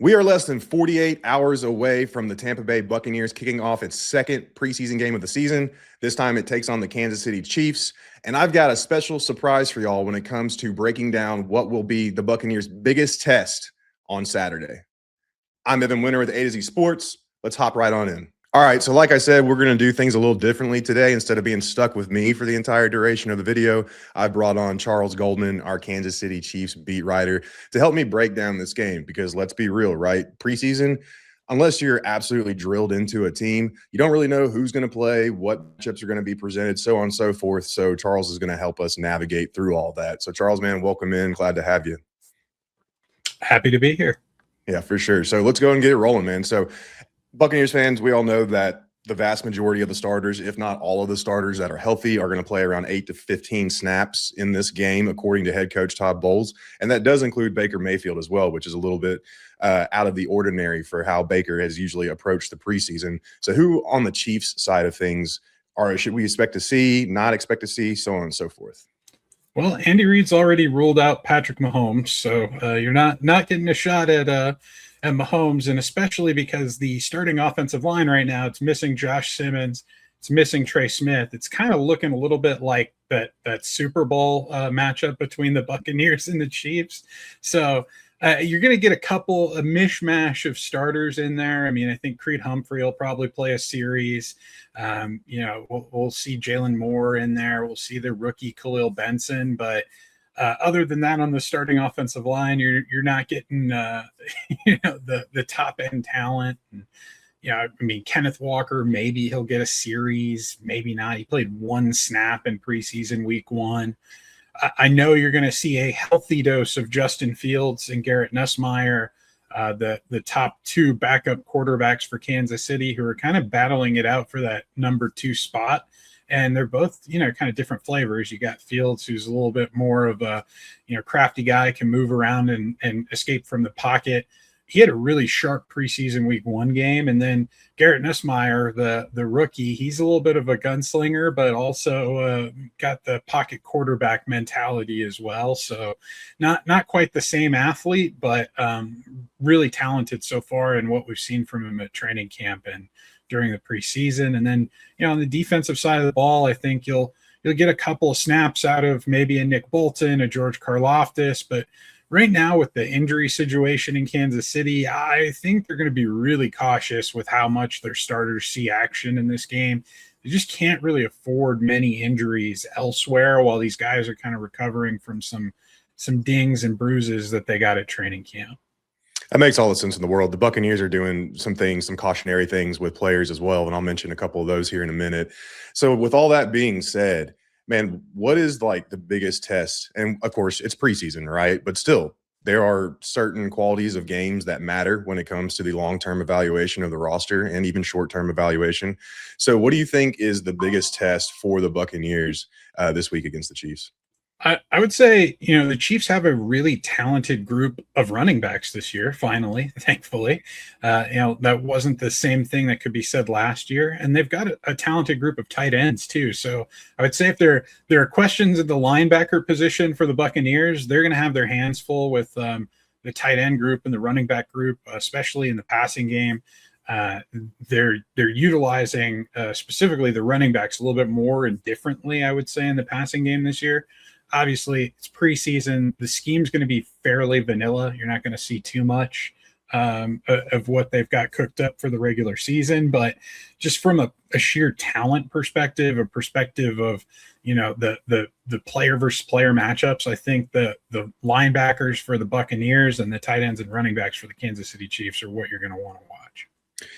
We are less than 48 hours away from the Tampa Bay Buccaneers kicking off its second preseason game of the season. This time it takes on the Kansas City Chiefs. And I've got a special surprise for y'all when it comes to breaking down what will be the Buccaneers' biggest test on Saturday. I'm Evan Winter with A to Z Sports. Let's hop right on in. All right, so like I said, we're going to do things a little differently today. Instead of being stuck with me for the entire duration of the video, I brought on Charles Goldman, our Kansas City Chiefs beat writer, to help me break down this game. Because let's be real, right? Preseason, unless you're absolutely drilled into a team, you don't really know who's going to play, what matchups are going to be presented, so on and so forth. So Charles is going to help us navigate through all that. So Charles, man, welcome in. Glad to have you. Happy to be here. Yeah, for sure. So let's go and get it rolling, man. So Buccaneers fans, we all know that the vast majority of the starters, if not all of the starters that are healthy, are going to play around 8 to 15 snaps in this game, according to head coach Todd Bowles. And that does include Baker Mayfield as well, which is a little bit out of the ordinary for how Baker has usually approached the preseason. So who on the Chiefs side of things should we expect to see, not expect to see, so on and so forth? Well, Andy Reid's already ruled out Patrick Mahomes, so you're not getting a shot at Mahomes, and especially because the starting offensive line right now, it's missing Josh Simmons, it's missing Trey Smith. It's kind of looking a little bit like that Super Bowl matchup between the Buccaneers and the Chiefs. So you're going to get a mishmash of starters in there. I mean, I think Creed Humphrey will probably play a series. We'll see Jalen Moore in there. We'll see the rookie Khalil Benson, but other than that, on the starting offensive line, you're not getting the top end talent. And, I mean, Kenneth Walker, maybe he'll get a series, maybe not. He played one snap in preseason week 1. I know you're going to see a healthy dose of Justin Fields and Garrett Nussmeier, the top 2 backup quarterbacks for Kansas City, who are kind of battling it out for that number 2 spot. And they're both, kind of different flavors. You got Fields, who's a little bit more of a, crafty guy, can move around and escape from the pocket. He had a really sharp preseason week 1 game. And then Garrett Nussmeier, the rookie, he's a little bit of a gunslinger, but also got the pocket quarterback mentality as well. So not quite the same athlete, but really talented so far in what we've seen from him at training camp and during the preseason. And then, on the defensive side of the ball, I think you'll get a couple of snaps out of maybe a Nick Bolton, a George Karlaftis, but right now with the injury situation in Kansas City, I think they're going to be really cautious with how much their starters see action in this game. They just can't really afford many injuries elsewhere while these guys are kind of recovering from some dings and bruises that they got at training camp. That makes all the sense in the world. The Buccaneers are doing some cautionary things with players as well, and I'll mention a couple of those here in a minute. So with all that being said, man, what is like the biggest test? And of course, it's preseason, right? But still, there are certain qualities of games that matter when it comes to the long-term evaluation of the roster and even short-term evaluation. So what do you think is the biggest test for the Buccaneers this week against the Chiefs? I would say, the Chiefs have a really talented group of running backs this year, finally, thankfully. That wasn't the same thing that could be said last year. And they've got a talented group of tight ends, too. So I would say if there are questions at the linebacker position for the Buccaneers, they're going to have their hands full with the tight end group and the running back group, especially in the passing game. They're utilizing specifically the running backs a little bit more and differently, I would say, in the passing game this year. Obviously, it's preseason. The scheme's going to be fairly vanilla. You're not going to see too much of what they've got cooked up for the regular season. But just from a sheer talent perspective, a perspective of, the player versus player matchups, I think the linebackers for the Buccaneers and the tight ends and running backs for the Kansas City Chiefs are what you're going to want to watch.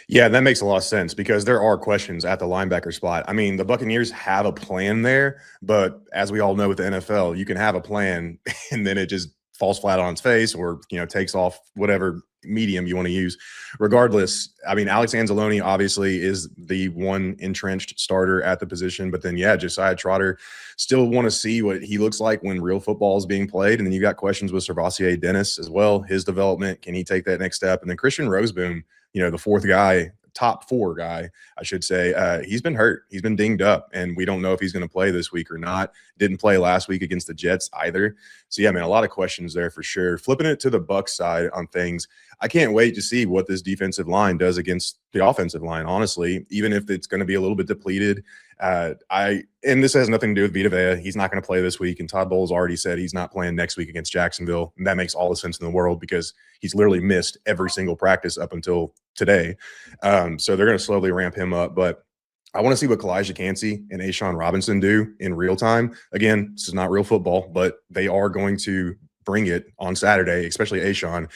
Yeah, that makes a lot of sense because there are questions at the linebacker spot. I mean, the Buccaneers have a plan there, but as we all know with the NFL, you can have a plan and then it just falls flat on its face or, takes off whatever medium you want to use. Regardless, I mean, Alex Anzalone obviously is the one entrenched starter at the position, but then, Josiah Trotter, still want to see what he looks like when real football is being played. And then you got questions with Servassier Dennis as well, his development. Can he take that next step? And then Christian Roseboom, the fourth guy top 4 guy, I should say, he's been hurt. He's been dinged up, and we don't know if he's going to play this week or not. Didn't play last week against the Jets either. So yeah, man, a lot of questions there for sure. Flipping it to the Bucs side on things, I can't wait to see what this defensive line does against the offensive line, honestly, even if it's going to be a little bit depleted. And this has nothing to do with Vita Vea. He's not going to play this week, and Todd Bowles already said he's not playing next week against Jacksonville, and that makes all the sense in the world because he's literally missed every single practice up until today. So they're going to slowly ramp him up, but I want to see what Kalijah Cansey and A'Shawn Robinson do in real time. Again, this is not real football, but they are going to bring it on Saturday, especially A'Shawn,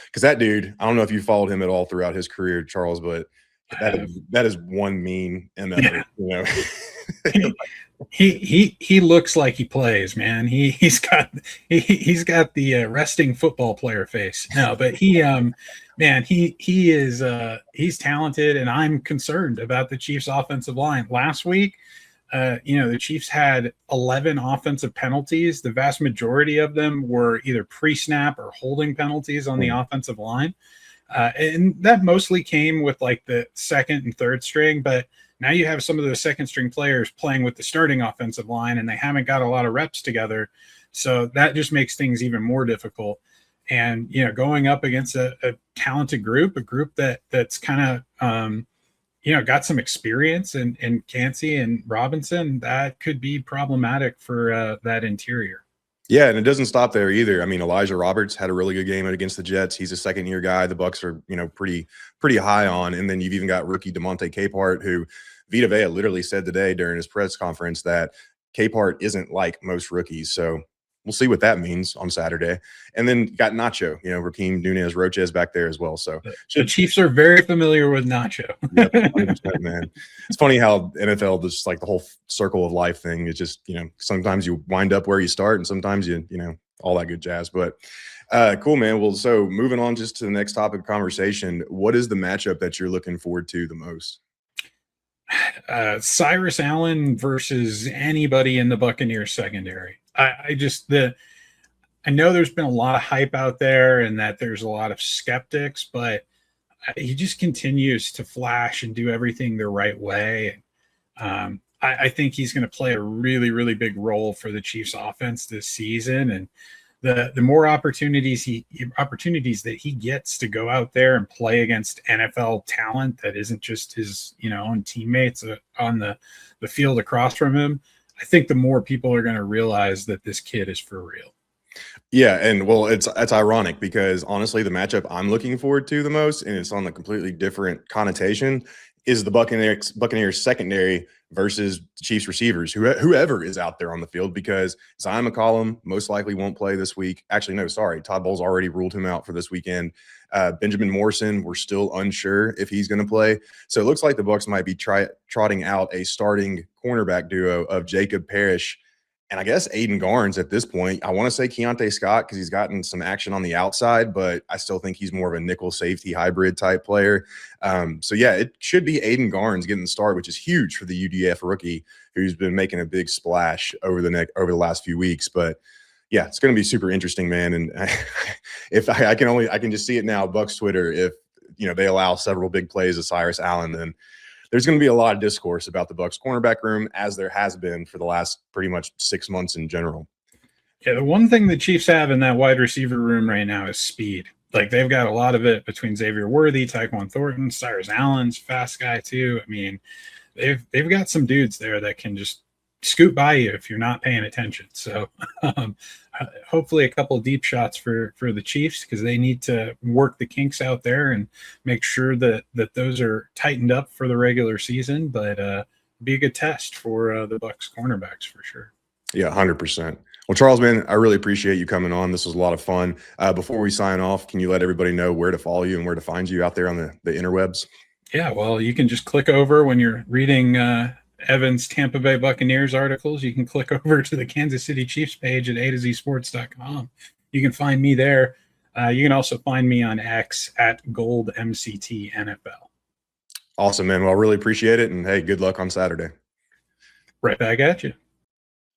because that dude, I don't know if you followed him at all throughout his career, Charles, but that is one mean MF, you know. he looks like he plays, man. He's got the resting football player face. No, but man, he is he's talented, and I'm concerned about the Chiefs' offensive line. Last week, the Chiefs had 11 offensive penalties. The vast majority of them were either pre-snap or holding penalties on the offensive line. And that mostly came with like the second and third string, but now you have some of those second string players playing with the starting offensive line, and they haven't got a lot of reps together. So that just makes things even more difficult. And, going up against a talented group, a group that's kind of, got some experience in Cansey and Robinson, that could be problematic for that interior. Yeah, and it doesn't stop there either. I mean, Elijah Roberts had a really good game against the Jets. He's a second-year guy. The Bucs are, pretty high on. And then you've even got rookie DeMonte Capehart, who Vita Vea literally said today during his press conference that Capehart isn't like most rookies. So we'll see what that means on Saturday. And then got Nacho, Rakeem Nunez-Roches back there as well. So the Chiefs are very familiar with Nacho. Yep, 100%, man. It's funny how NFL, just like the whole circle of life thing, it's just, sometimes you wind up where you start and sometimes you all that good jazz. But cool, man. Well, so moving on just to the next topic of conversation, what is the matchup that you're looking forward to the most? Cyrus Allen versus anybody in the Buccaneers secondary. I know there's been a lot of hype out there and that there's a lot of skeptics, but he just continues to flash and do everything the right way. I think he's going to play a really, really big role for the Chiefs offense this season. And the more opportunities that he gets to go out there and play against NFL talent that isn't just his, own teammates on the field across from him, I think the more people are going to realize that this kid is for real. Yeah, and well, it's ironic because honestly, the matchup I'm looking forward to the most, and it's on a completely different connotation, is the Buccaneers secondary versus the Chiefs receivers, whoever is out there on the field, because Zion McCollum most likely won't play this week. Actually, no, sorry. Todd Bowles already ruled him out for this weekend. Benjamin Morrison, we're still unsure if he's going to play. So it looks like the Bucs might be trotting out a starting cornerback duo of Jacob Parrish and I guess Aiden Garnes at this point. I want to say Keontae Scott because he's gotten some action on the outside, but I still think he's more of a nickel safety hybrid type player. So yeah, it should be Aiden Garnes getting the start, which is huge for the UDF rookie who's been making a big splash over the last few weeks. But yeah, it's going to be super interesting, man. And I can just see it now, Bucs Twitter, if they allow several big plays of Cyrus Allen, then there's going to be a lot of discourse about the Bucs cornerback room, as there has been for the last pretty much 6 months in general. Yeah, the one thing the Chiefs have in that wide receiver room right now is speed. Like, they've got a lot of it between Xavier Worthy, Tyquan Thornton, Cyrus Allen's fast guy too. I mean, they've got some dudes there that can just scoot by you if you're not paying attention. So hopefully a couple of deep shots for the Chiefs, because they need to work the kinks out there and make sure that those are tightened up for the regular season. But be a good test for the Bucs cornerbacks for sure. Yeah, 100%. Well, Charles, man, I really appreciate you coming on. This was a lot of fun. Before we sign off, can you let everybody know where to follow you and where to find you out there on the interwebs? Yeah, well, you can just click over when you're reading Evan's Tampa Bay Buccaneers articles. You can click over to the Kansas City Chiefs page at atozsports.com. You can find me there. You can also find me on X at GoldMCTNFL. Awesome, man. Well, I really appreciate it. And hey, good luck on Saturday. Right back at you.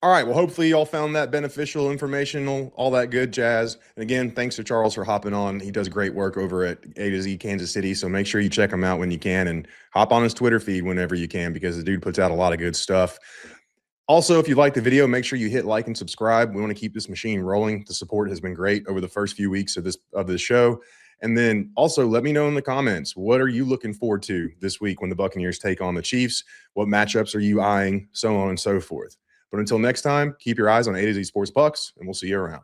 All right. Well, hopefully y'all found that beneficial, informational, all that good jazz. And again, thanks to Charles for hopping on. He does great work over at A to Z Kansas City. So make sure you check him out when you can and hop on his Twitter feed whenever you can, because the dude puts out a lot of good stuff. Also, if you like the video, make sure you hit like and subscribe. We want to keep this machine rolling. The support has been great over the first few weeks of this show. And then also let me know in the comments, what are you looking forward to this week when the Buccaneers take on the Chiefs? What matchups are you eyeing? So on and so forth. But until next time, keep your eyes on A to Z Sports Bucs, and we'll see you around.